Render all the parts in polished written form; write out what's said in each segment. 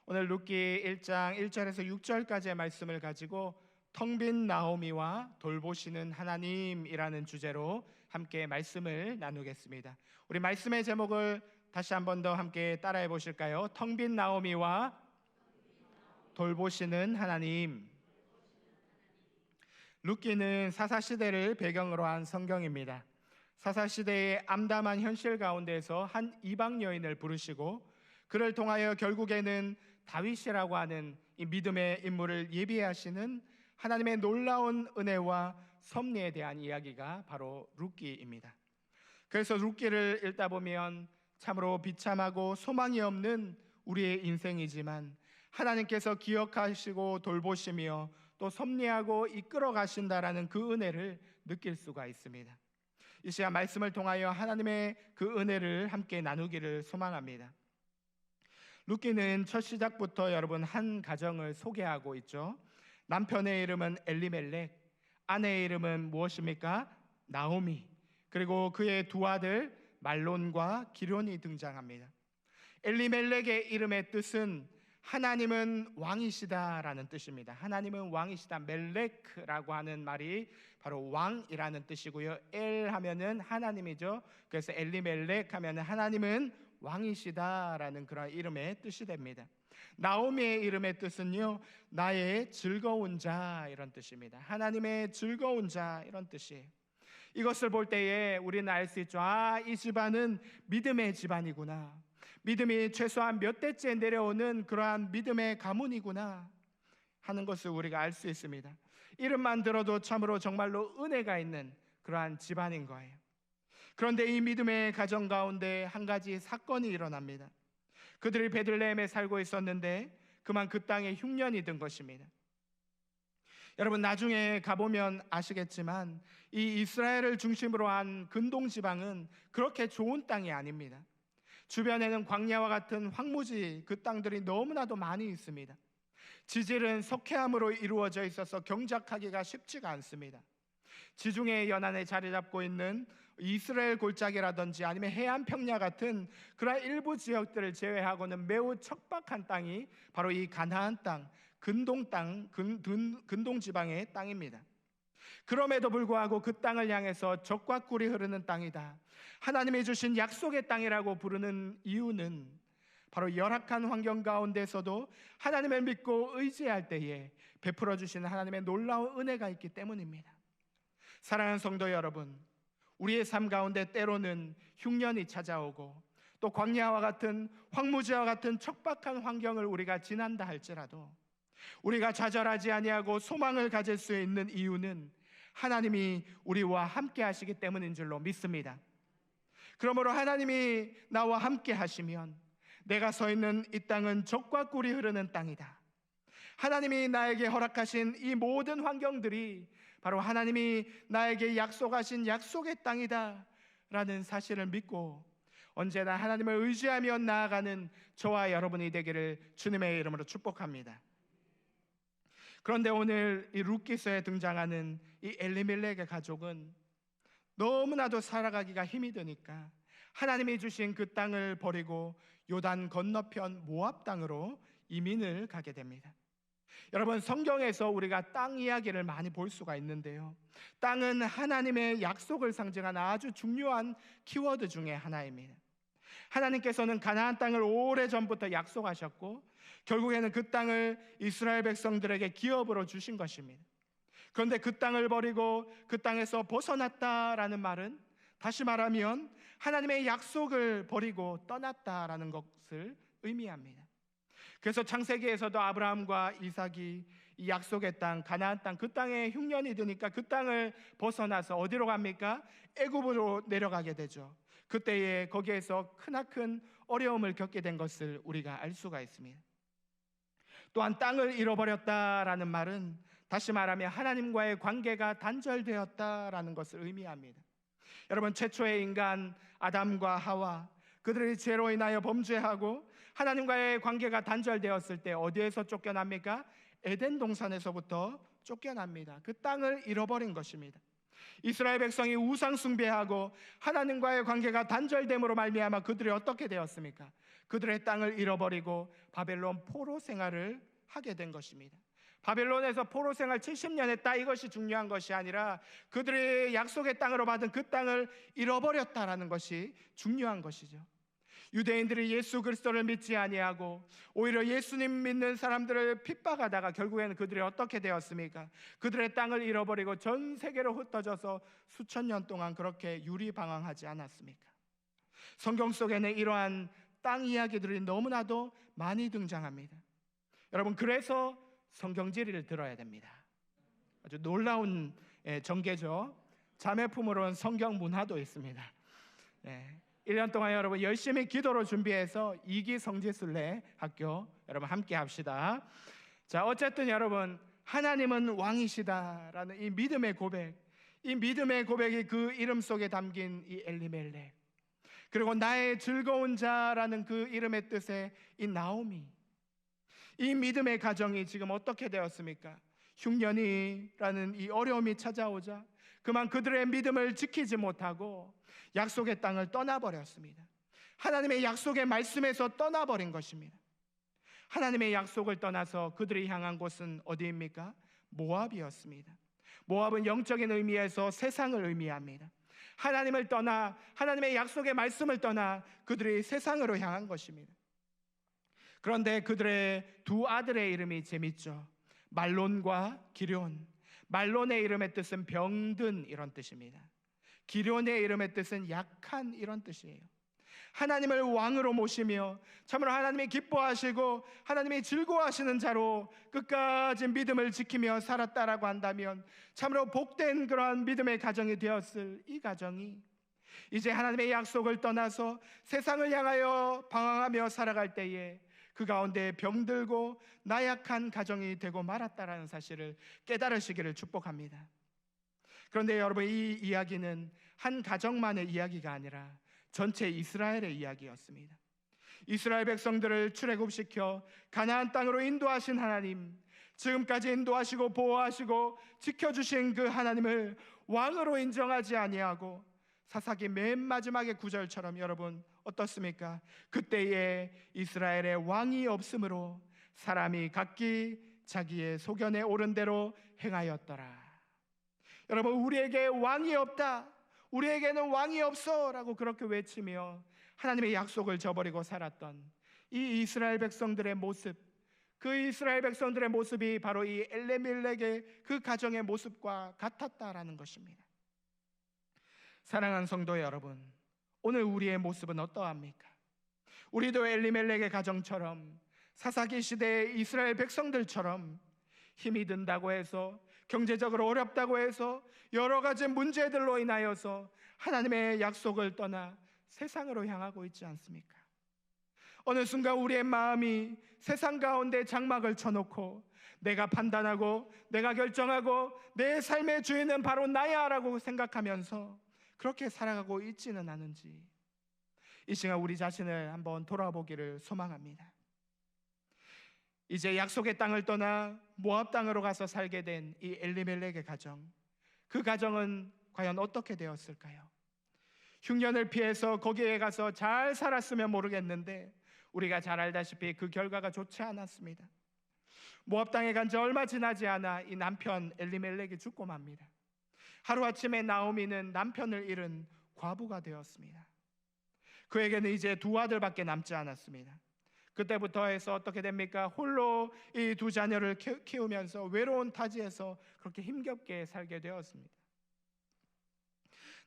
오늘 룻기 1장 1절에서 6절까지의 말씀을 가지고 텅 빈 나오미와 돌보시는 하나님이라는 주제로 함께 말씀을 나누겠습니다. 우리 말씀의 제목을 다시 한 번 더 함께 따라해 보실까요? 텅 빈 나오미와 돌보시는 하나님. 룻기는 사사시대를 배경으로 한 성경입니다. 사사시대의 암담한 현실 가운데서 한 이방 여인을 부르시고 그를 통하여 결국에는 다윗이라고 하는 이 믿음의 인물을 예비하시는 하나님의 놀라운 은혜와 섭리에 대한 이야기가 바로 룻기입니다. 그래서 룻기를 읽다 보면 참으로 비참하고 소망이 없는 우리의 인생이지만 하나님께서 기억하시고 돌보시며 또 섭리하고 이끌어 가신다라는 그 은혜를 느낄 수가 있습니다. 이 시간 말씀을 통하여 하나님의 그 은혜를 함께 나누기를 소망합니다. 룻기는 첫 시작부터 여러분 한 가정을 소개하고 있죠. 남편의 이름은 엘리멜렉, 아내의 이름은 무엇입니까? 나오미, 그리고 그의 두 아들 말론과 기론이 등장합니다. 엘리멜렉의 이름의 뜻은 하나님은 왕이시다라는 뜻입니다. 하나님은 왕이시다. 멜렉라고 하는 말이 바로 왕이라는 뜻이고요. 엘 하면은 하나님이죠. 그래서 엘리멜렉 하면은 하나님은 왕이시다라는 그런 이름의 뜻이 됩니다. 나오미의 이름의 뜻은요, 나의 즐거운 자, 이런 뜻입니다. 하나님의 즐거운 자, 이런 뜻이에요. 이것을 볼 때에 우리는 알 수 있죠. 이 집안은 믿음의 집안이구나, 믿음이 최소한 몇 대째 내려오는 그러한 믿음의 가문이구나 하는 것을 우리가 알 수 있습니다. 이름만 들어도 참으로 정말로 은혜가 있는 그러한 집안인 거예요. 그런데 이 믿음의 가정 가운데 한 가지 사건이 일어납니다. 그들이 베들레헴에 살고 있었는데 그만 그 땅에 흉년이 든 것입니다. 여러분, 나중에 가보면 아시겠지만 이 이스라엘을 중심으로 한 근동 지방은 그렇게 좋은 땅이 아닙니다. 주변에는 광야와 같은 황무지, 그 땅들이 너무나도 많이 있습니다. 지질은 석회암으로 이루어져 있어서 경작하기가 쉽지가 않습니다. 지중해 연안에 자리 잡고 있는 이스라엘 골짜기라든지 아니면 해안 평야 같은 그런 일부 지역들을 제외하고는 매우 척박한 땅이 바로 이 가나안 땅, 근동 땅, 근동 지방의 땅입니다. 그럼에도 불구하고 그 땅을 향해서 젖과 꿀이 흐르는 땅이다, 하나님이 주신 약속의 땅이라고 부르는 이유는 바로 열악한 환경 가운데서도 하나님을 믿고 의지할 때에 베풀어 주시는 하나님의 놀라운 은혜가 있기 때문입니다. 사랑하는 성도 여러분, 우리의 삶 가운데 때로는 흉년이 찾아오고 또 광야와 같은 황무지와 같은 척박한 환경을 우리가 지난다 할지라도 우리가 좌절하지 아니하고 소망을 가질 수 있는 이유는 하나님이 우리와 함께 하시기 때문인 줄로 믿습니다. 그러므로 하나님이 나와 함께 하시면 내가 서 있는 이 땅은 젖과 꿀이 흐르는 땅이다, 하나님이 나에게 허락하신 이 모든 환경들이 바로 하나님이 나에게 약속하신 약속의 땅이다 라는 사실을 믿고 언제나 하나님을 의지하며 나아가는 저와 여러분이 되기를 주님의 이름으로 축복합니다. 그런데 오늘 이 룻기서에 등장하는 이 엘리멜렉의 가족은 너무나도 살아가기가 힘이 드니까 하나님이 주신 그 땅을 버리고 요단 건너편 모압 땅으로 이민을 가게 됩니다. 여러분, 성경에서 우리가 땅 이야기를 많이 볼 수가 있는데요, 땅은 하나님의 약속을 상징하는 아주 중요한 키워드 중에 하나입니다. 하나님께서는 가나안 땅을 오래전부터 약속하셨고 결국에는 그 땅을 이스라엘 백성들에게 기업으로 주신 것입니다. 그런데 그 땅을 버리고 그 땅에서 벗어났다라는 말은 다시 말하면 하나님의 약속을 버리고 떠났다라는 것을 의미합니다. 그래서 창세기에서도 아브라함과 이삭이 이 약속의 땅, 가나안 땅, 그 땅에 흉년이 드니까 그 땅을 벗어나서 어디로 갑니까? 애굽으로 내려가게 되죠. 그때에 거기에서 크나큰 어려움을 겪게 된 것을 우리가 알 수가 있습니다. 또한 땅을 잃어버렸다라는 말은 다시 말하면 하나님과의 관계가 단절되었다라는 것을 의미합니다. 여러분, 최초의 인간 아담과 하와, 그들이 죄로 인하여 범죄하고 하나님과의 관계가 단절되었을 때 어디에서 쫓겨납니까? 에덴 동산에서부터 쫓겨납니다. 그 땅을 잃어버린 것입니다. 이스라엘 백성이 우상 숭배하고 하나님과의 관계가 단절됨으로 말미암아 그들이 어떻게 되었습니까? 그들의 땅을 잃어버리고 바벨론 포로 생활을 하게 된 것입니다. 바벨론에서 포로 생활 70년 했다, 이것이 중요한 것이 아니라 그들의 약속의 땅으로 받은 그 땅을 잃어버렸다라는 것이 중요한 것이죠. 유대인들이 예수 그리스도를 믿지 아니하고 오히려 예수님 믿는 사람들을 핍박하다가 결국에는 그들이 어떻게 되었습니까? 그들의 땅을 잃어버리고 전 세계로 흩어져서 수천 년 동안 그렇게 유리방황하지 않았습니까? 성경 속에는 이러한 땅 이야기들이 너무나도 많이 등장합니다. 여러분, 그래서 성경지리를 들어야 됩니다. 아주 놀라운 전개죠. 자매품으로는 성경 문화도 있습니다. 1년 동안 여러분 열심히 기도로 준비해서 2기 성지순례 학교 여러분 함께 합시다. 자, 어쨌든 여러분, 하나님은 왕이시다라는 이 믿음의 고백, 이 믿음의 고백이 그 이름 속에 담긴 이 엘리멜렉, 그리고 나의 즐거운 자라는 그 이름의 뜻의 이 나오미, 이 믿음의 가정이 지금 어떻게 되었습니까? 흉년이라는 이 어려움이 찾아오자 그만 그들의 믿음을 지키지 못하고 약속의 땅을 떠나버렸습니다. 하나님의 약속의 말씀에서 떠나버린 것입니다. 하나님의 약속을 떠나서 그들이 향한 곳은 어디입니까? 모압이었습니다. 모압은 영적인 의미에서 세상을 의미합니다. 하나님을 떠나, 하나님의 약속의 말씀을 떠나 그들이 세상으로 향한 것입니다. 그런데 그들의 두 아들의 이름이 재밌죠. 말론과 기럨. 말론의 이름의 뜻은 병든, 이런 뜻입니다. 기럨의 이름의 뜻은 약한, 이런 뜻이에요. 하나님을 왕으로 모시며 참으로 하나님이 기뻐하시고 하나님이 즐거워하시는 자로 끝까지 믿음을 지키며 살았다라고 한다면 참으로 복된 그러한 믿음의 가정이 되었을 이 가정이 이제 하나님의 약속을 떠나서 세상을 향하여 방황하며 살아갈 때에 그 가운데 병들고 나약한 가정이 되고 말았다라는 사실을 깨달으시기를 축복합니다. 그런데 여러분, 이 이야기는 한 가정만의 이야기가 아니라 전체 이스라엘의 이야기였습니다. 이스라엘 백성들을 출애굽시켜 가나안 땅으로 인도하신 하나님, 지금까지 인도하시고 보호하시고 지켜주신 그 하나님을 왕으로 인정하지 아니하고 사사기 맨 마지막의 구절처럼 여러분 어떻습니까? 그때에 이스라엘의 왕이 없으므로 사람이 각기 자기의 소견에 오른 대로 행하였더라. 여러분, 우리에게 왕이 없다, 우리에게는 왕이 없어 라고 그렇게 외치며 하나님의 약속을 저버리고 살았던 이 이스라엘 백성들의 모습, 그 이스라엘 백성들의 모습이 바로 이 엘레멜렉의 그 가정의 모습과 같았다라는 것입니다. 사랑하는 성도 여러분, 오늘 우리의 모습은 어떠합니까? 우리도 엘리멜렉의 가정처럼 사사기 시대의 이스라엘 백성들처럼 힘이 든다고 해서, 경제적으로 어렵다고 해서, 여러 가지 문제들로 인하여서 하나님의 약속을 떠나 세상으로 향하고 있지 않습니까? 어느 순간 우리의 마음이 세상 가운데 장막을 쳐놓고 내가 판단하고 내가 결정하고 내 삶의 주인은 바로 나야 라고 생각하면서 그렇게 살아가고 있지는 않은지 이 시간 우리 자신을 한번 돌아보기를 소망합니다. 이제 약속의 땅을 떠나 모압 땅으로 가서 살게 된 이 엘리멜렉의 가정, 그 가정은 과연 어떻게 되었을까요? 흉년을 피해서 거기에 가서 잘 살았으면 모르겠는데 우리가 잘 알다시피 그 결과가 좋지 않았습니다. 모압 땅에 간 지 얼마 지나지 않아 이 남편 엘리멜렉이 죽고 맙니다. 하루아침에 나오미는 남편을 잃은 과부가 되었습니다. 그에게는 이제 두 아들밖에 남지 않았습니다. 그때부터 해서 어떻게 됩니까? 홀로 이 두 자녀를 키우면서 외로운 타지에서 그렇게 힘겹게 살게 되었습니다.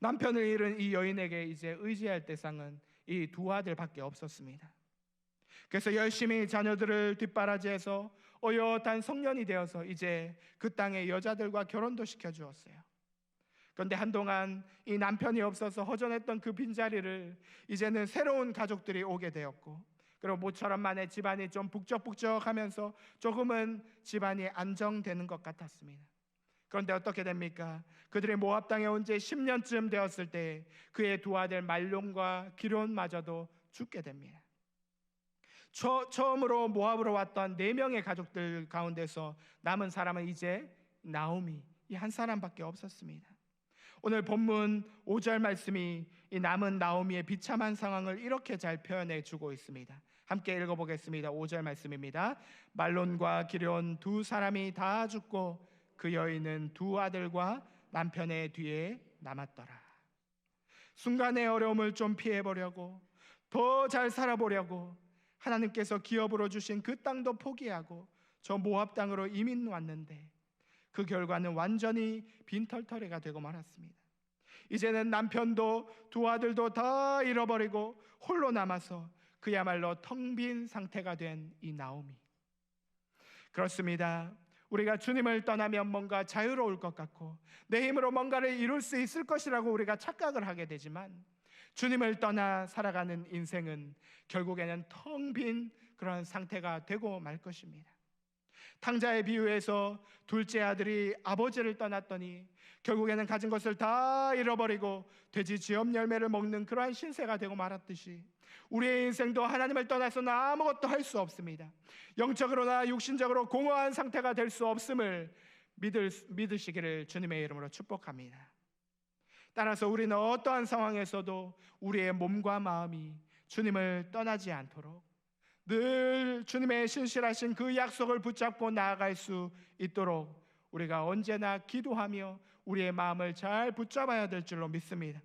남편을 잃은 이 여인에게 이제 의지할 대상은 이 두 아들밖에 없었습니다. 그래서 열심히 자녀들을 뒷바라지해서 어엿한 성년이 되어서 이제 그 땅의 여자들과 결혼도 시켜주었어요. 그런데 한동안 이 남편이 없어서 허전했던 그 빈자리를 이제는 새로운 가족들이 오게 되었고, 그리고 모처럼 만에 집안이 좀 북적북적하면서 조금은 집안이 안정되는 것 같았습니다. 그런데 어떻게 됩니까? 그들이 모압 땅에 온 지 10년쯤 되었을 때 그의 두 아들 말론과 기럨마저도 죽게 됩니다. 처음으로 모압으로 왔던 4명의 가족들 가운데서 남은 사람은 이제 나오미, 이 한 사람밖에 없었습니다. 오늘 본문 5절 말씀이 이 남은 나오미의 비참한 상황을 이렇게 잘 표현해 주고 있습니다. 함께 읽어보겠습니다. 5절 말씀입니다. 말론과 기럧 두 사람이 다 죽고 그 여인은 두 아들과 남편의 뒤에 남았더라. 순간의 어려움을 좀 피해보려고, 더 잘 살아보려고 하나님께서 기업으로 주신 그 땅도 포기하고 저 모압 땅으로 이민 왔는데 그 결과는 완전히 빈털터리가 되고 말았습니다. 이제는 남편도 두 아들도 다 잃어버리고 홀로 남아서 그야말로 텅 빈 상태가 된 이 나오미. 그렇습니다. 우리가 주님을 떠나면 뭔가 자유로울 것 같고 내 힘으로 뭔가를 이룰 수 있을 것이라고 우리가 착각을 하게 되지만, 주님을 떠나 살아가는 인생은 결국에는 텅 빈 그런 상태가 되고 말 것입니다. 탕자의 비유에서 둘째 아들이 아버지를 떠났더니 결국에는 가진 것을 다 잃어버리고 돼지 쥐업 열매를 먹는 그러한 신세가 되고 말았듯이, 우리의 인생도 하나님을 떠나서는 아무것도 할 수 없습니다. 영적으로나 육신적으로 공허한 상태가 될 수 없음을 믿으시기를 주님의 이름으로 축복합니다. 따라서 우리는 어떠한 상황에서도 우리의 몸과 마음이 주님을 떠나지 않도록 늘 주님의 신실하신 그 약속을 붙잡고 나아갈 수 있도록 우리가 언제나 기도하며 우리의 마음을 잘 붙잡아야 될 줄로 믿습니다.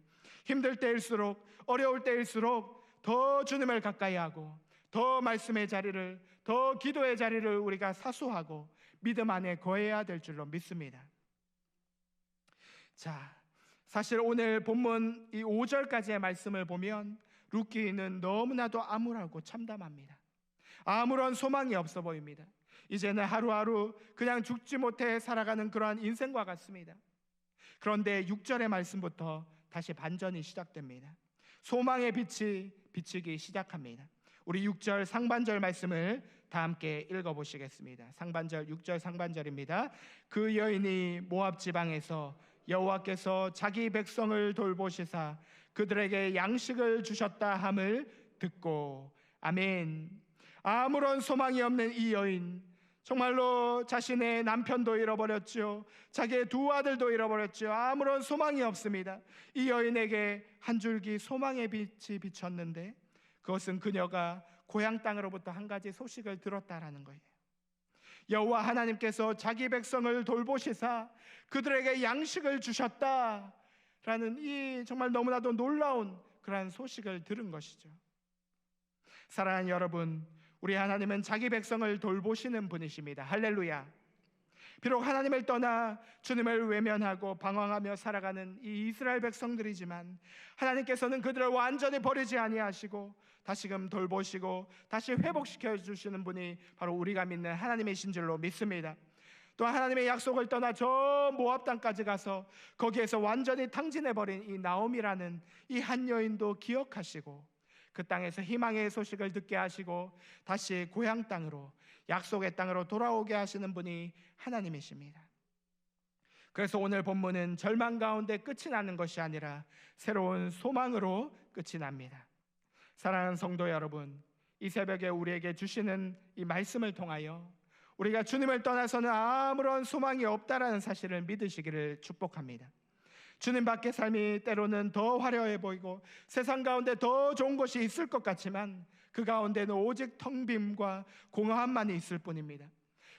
힘들 때일수록, 어려울 때일수록 더 주님을 가까이 하고 더 말씀의 자리를, 더 기도의 자리를 우리가 사수하고 믿음 안에 거해야 될 줄로 믿습니다. 자, 사실 오늘 본문 이 5절까지의 말씀을 보면 룻기는 너무나도 암울하고 참담합니다. 아무런 소망이 없어 보입니다. 이제는 하루하루 그냥 죽지 못해 살아가는 그러한 인생과 같습니다. 그런데 6절의 말씀부터 다시 반전이 시작됩니다. 소망의 빛이 비치기 시작합니다. 우리 6절 상반절 말씀을 다 함께 읽어보시겠습니다. 상반절, 6절 상반절입니다. 그 여인이 모압 지방에서 여호와께서 자기 백성을 돌보시사 그들에게 양식을 주셨다 함을 듣고. 아멘. 아무런 소망이 없는 이 여인, 정말로 자신의 남편도 잃어버렸죠. 자기의 두 아들도 잃어버렸죠. 아무런 소망이 없습니다. 이 여인에게 한 줄기 소망의 빛이 비쳤는데 그것은 그녀가 고향 땅으로부터 한 가지 소식을 들었다라는 거예요. 여호와 하나님께서 자기 백성을 돌보시사 그들에게 양식을 주셨다라는 이 정말 너무나도 놀라운 그러한 소식을 들은 것이죠. 사랑하는 여러분, 우리 하나님은 자기 백성을 돌보시는 분이십니다. 할렐루야. 비록 하나님을 떠나 주님을 외면하고 방황하며 살아가는 이 이스라엘 백성들이지만 하나님께서는 그들을 완전히 버리지 아니하시고 다시금 돌보시고 다시 회복시켜 주시는 분이 바로 우리가 믿는 하나님이신 줄로 믿습니다. 또 하나님의 약속을 떠나 저 모압 땅까지 가서 거기에서 완전히 탕진해버린 이 나오미라는 이 한 여인도 기억하시고 그 땅에서 희망의 소식을 듣게 하시고 다시 고향 땅으로, 약속의 땅으로 돌아오게 하시는 분이 하나님이십니다. 그래서 오늘 본문은 절망 가운데 끝이 나는 것이 아니라 새로운 소망으로 끝이 납니다. 사랑하는 성도 여러분, 이 새벽에 우리에게 주시는 이 말씀을 통하여 우리가 주님을 떠나서는 아무런 소망이 없다라는 사실을 믿으시기를 축복합니다. 주님 밖의 삶이 때로는 더 화려해 보이고 세상 가운데 더 좋은 것이 있을 것 같지만 그 가운데는 오직 텅 빔과 공허함만이 있을 뿐입니다.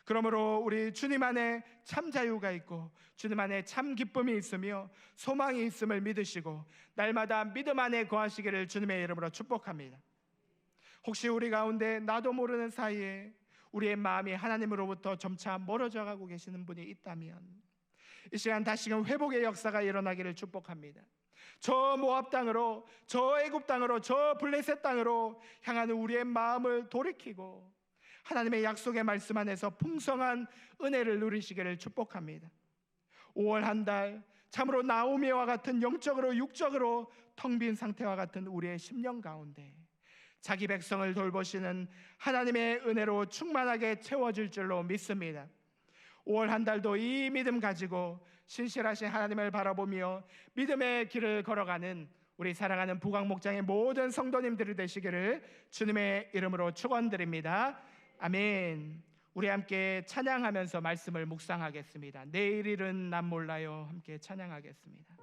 그러므로 우리 주님 안에 참 자유가 있고 주님 안에 참 기쁨이 있으며 소망이 있음을 믿으시고 날마다 믿음 안에 거하시기를 주님의 이름으로 축복합니다. 혹시 우리 가운데 나도 모르는 사이에 우리의 마음이 하나님으로부터 점차 멀어져 가고 계시는 분이 있다면 이 시간 다시금 회복의 역사가 일어나기를 축복합니다. 저 모압 땅으로, 저 애굽 땅으로, 저 블레셋 땅으로 향하는 우리의 마음을 돌이키고 하나님의 약속의 말씀 안에서 풍성한 은혜를 누리시기를 축복합니다. 5월 한 달 참으로 나오미와 같은 영적으로 육적으로 텅 빈 상태와 같은 우리의 심령 가운데 자기 백성을 돌보시는 하나님의 은혜로 충만하게 채워질 줄로 믿습니다. 5월 한 달도 이 믿음 가지고 신실하신 하나님을 바라보며 믿음의 길을 걸어가는 우리 사랑하는 부광목장의 모든 성도님들이 되시기를 주님의 이름으로 축원드립니다. 아멘. 우리 함께 찬양하면서 말씀을 묵상하겠습니다. 내일 일은 난 몰라요. 함께 찬양하겠습니다.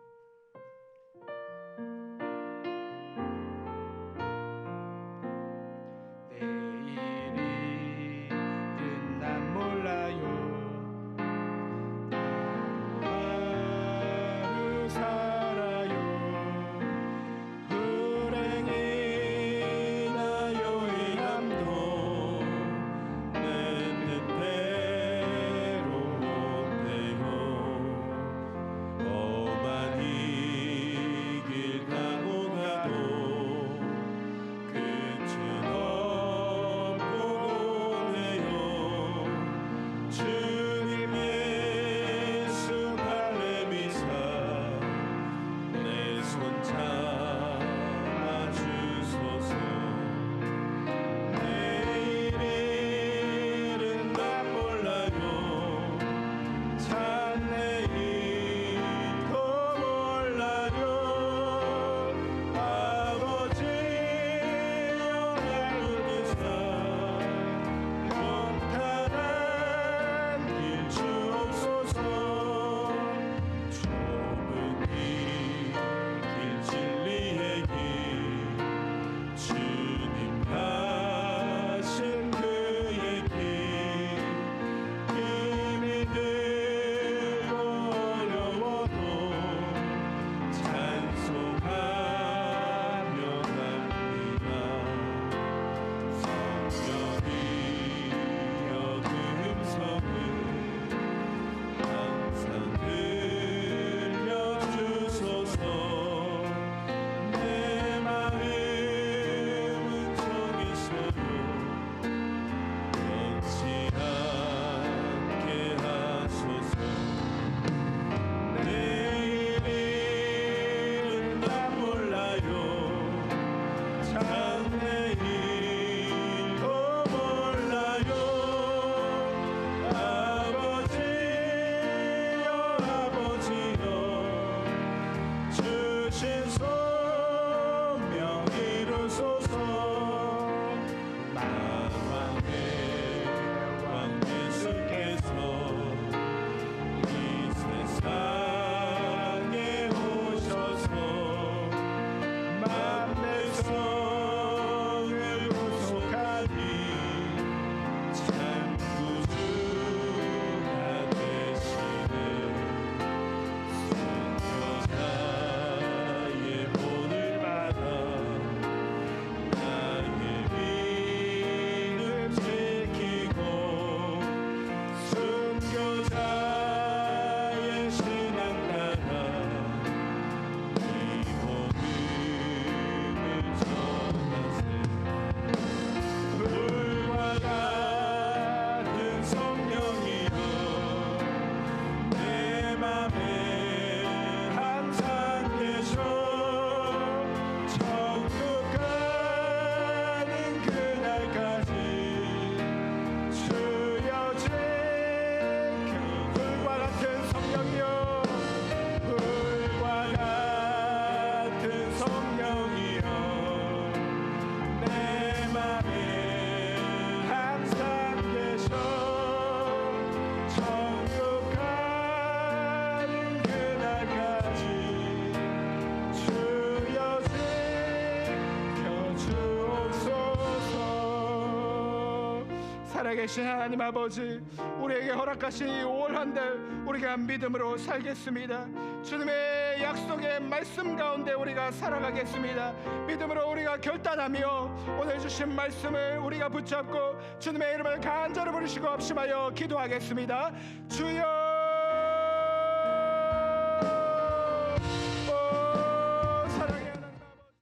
살아계신 하나님 아버지, 우리에게 허락하신 이 올 한 달 우리가 믿음으로 살겠습니다. 주님의 약속의 말씀 가운데 우리가 살아가겠습니다. 믿음으로 우리가 결단하며 오늘 주신 말씀을 우리가 붙잡고 주님의 이름을 간절히 부르시고 합심하여 기도하겠습니다. 주여